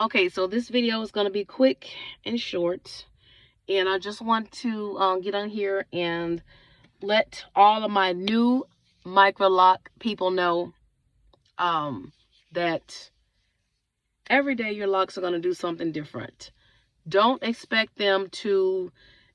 Okay, so this video is going to be quick and short. And I just want to get on here and let all of my new Microloc people know that every day your locks are going to do something different. Don't expect them to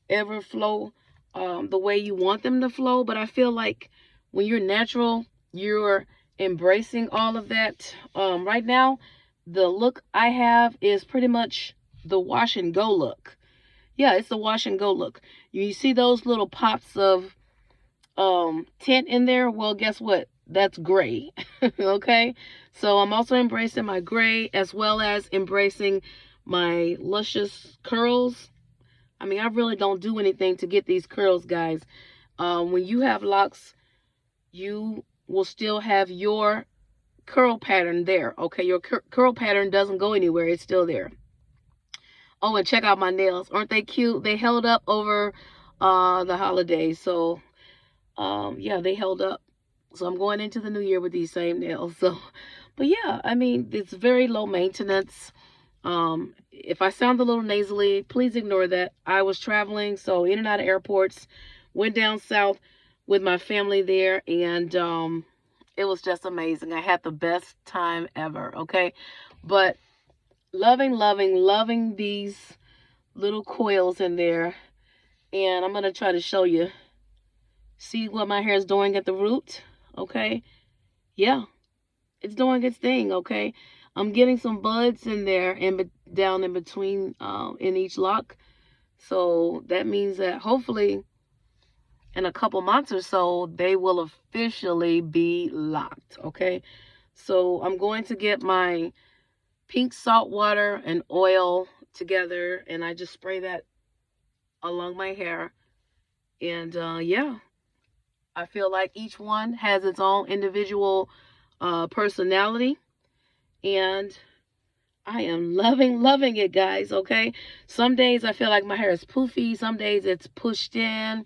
ever flow the way you want them to flow. But I feel like when you're natural, you're embracing all of that. Right now, the look I have is pretty much the wash and go look. Yeah, it's the wash and go look. You see those little pops of tint in there? Well, guess what? That's gray. Okay? So I'm also embracing my gray as well as embracing my luscious curls. I mean, I really don't do anything to get these curls, guys. When you have locks, you will still have your curl pattern there. Okay, your curl pattern doesn't go anywhere. It's still there. Oh, and check out my nails. Aren't they cute? They held up over the holidays. So, yeah, they held up. So I'm going into the new year with these same nails. So, but yeah, I mean, it's very low maintenance. If I sound a little nasally, please ignore that. I was traveling, so in and out of airports, went down south with my family there, and it was just amazing. I had the best time ever, okay? But loving these little coils in there, and I'm going to try to show you. See what my hair is doing at the root, okay? Yeah, it's doing its thing, okay? I'm getting some buds in there down in between in each lock. So that means that hopefully in a couple months or so, they will officially be locked, okay? So I'm going to get my pink salt water and oil together, and I just spray that along my hair. And yeah, I feel like each one has its own individual personality, and I am loving it, guys, okay? Some days I feel like my hair is poofy. Some days it's pushed in.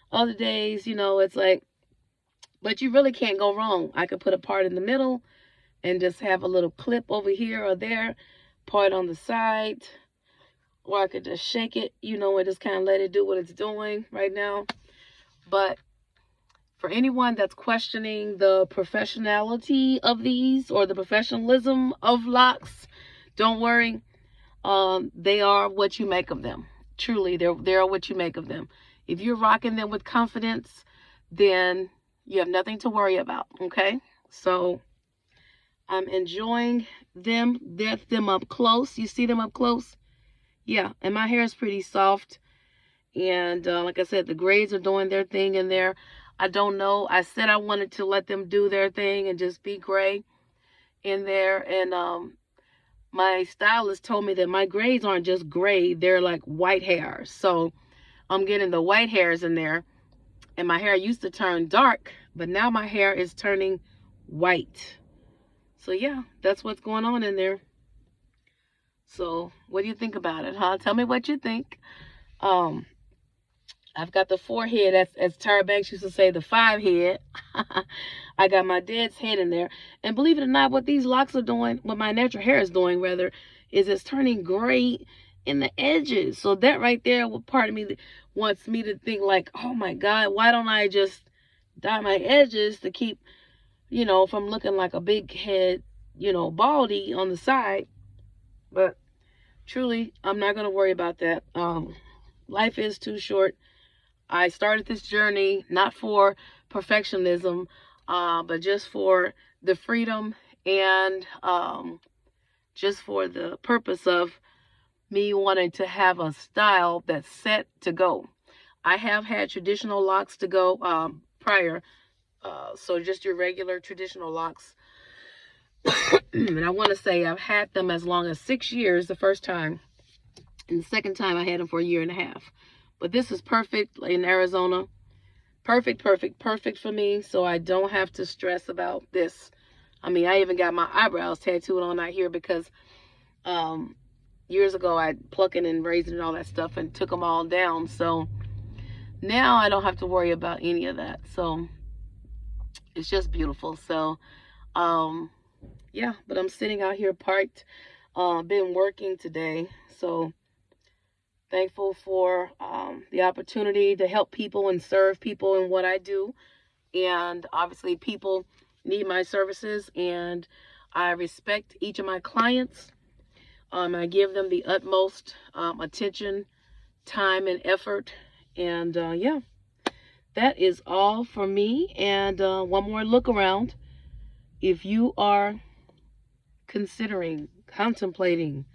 Other days, you know, it's like, but you really can't go wrong. I could put a part in the middle and just have a little clip over here or there, part on the side, or I could just shake it, you know, and just kind of let it do what it's doing right now. But for anyone that's questioning the professionality of these or the professionalism of locks, don't worry. They are what you make of them. Truly, they are what you make of them. If you're rocking them with confidence, then you have nothing to worry about, okay? So I'm enjoying them up close. You see them up close? Yeah, and my hair is pretty soft. And like I said, the grays are doing their thing in there. I don't know. I said I wanted to let them do their thing and just be gray in there. And my stylist told me that my grays aren't just gray. They're like white hairs. So I'm getting the white hairs in there. And my hair used to turn dark, but now my hair is turning white. So yeah, that's what's going on in there. So what do you think about it, huh? Tell me what you think. I've got the 4 head, as Tyra Banks used to say, the 5 head. I got my dad's head in there. And believe it or not, what these locks are doing, what my natural hair is doing, rather, is it's turning gray in the edges. So that right there, part of me wants me to think like, oh my God, why don't I just dye my edges to keep, you know, from looking like a big head, you know, baldy on the side. But truly, I'm not going to worry about that. Life is too short. I started this journey not for perfectionism, but just for the freedom and just for the purpose of me wanting to have a style that's set to go. I have had traditional locks to go prior, so just your regular traditional locks. And I want to say I've had them as long as 6 years the first time, and the second time I had them for 1.5 years. But this is perfect in Arizona. Perfect for me. So I don't have to stress about this. I mean, I even got my eyebrows tattooed on out here because years ago I plucking and raising and all that stuff and took them all down. So now I don't have to worry about any of that. So it's just beautiful. So yeah, but I'm sitting out here parked been working today. So thankful for the opportunity to help people and serve people in what I do. And obviously people need my services, and I respect each of my clients. I give them the utmost attention, time, and effort. And yeah, that is all for me. And one more look around. If you are considering, contemplating,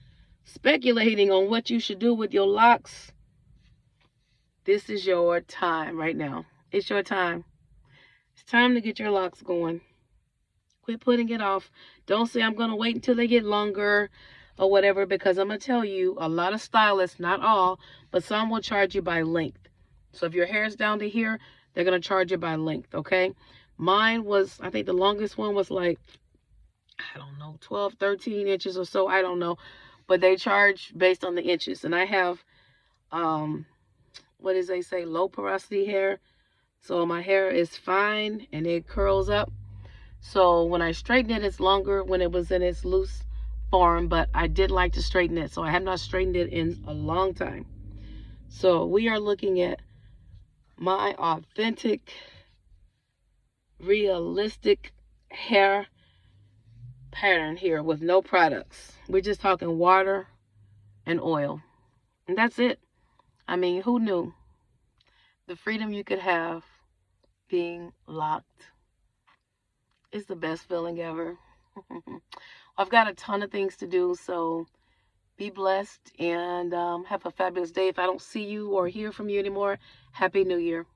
speculating on what you should do with your locks, this is your time right now. It's your time. It's time to get your locks going. Quit putting it off. Don't say I'm going to wait until they get longer or whatever, because I'm going to tell you, a lot of stylists, not all, but some will charge you by length. So if your hair is down to here, they're going to charge you by length, okay? Mine was, I think the longest one was like, I don't know, 12, 13 inches or so. I don't know. But they charge based on the inches. And I have, what does they say, low porosity hair. So my hair is fine and it curls up. So when I straighten it, it's longer when it was in its loose form. But I did like to straighten it. So I have not straightened it in a long time. So we are looking at my authentic, realistic hair pattern here with no products. We're just talking water and oil. And that's it. I mean, who knew? The freedom you could have being locked is the best feeling ever. I've got a ton of things to do, so be blessed and have a fabulous day. If I don't see you or hear from you anymore, Happy New Year.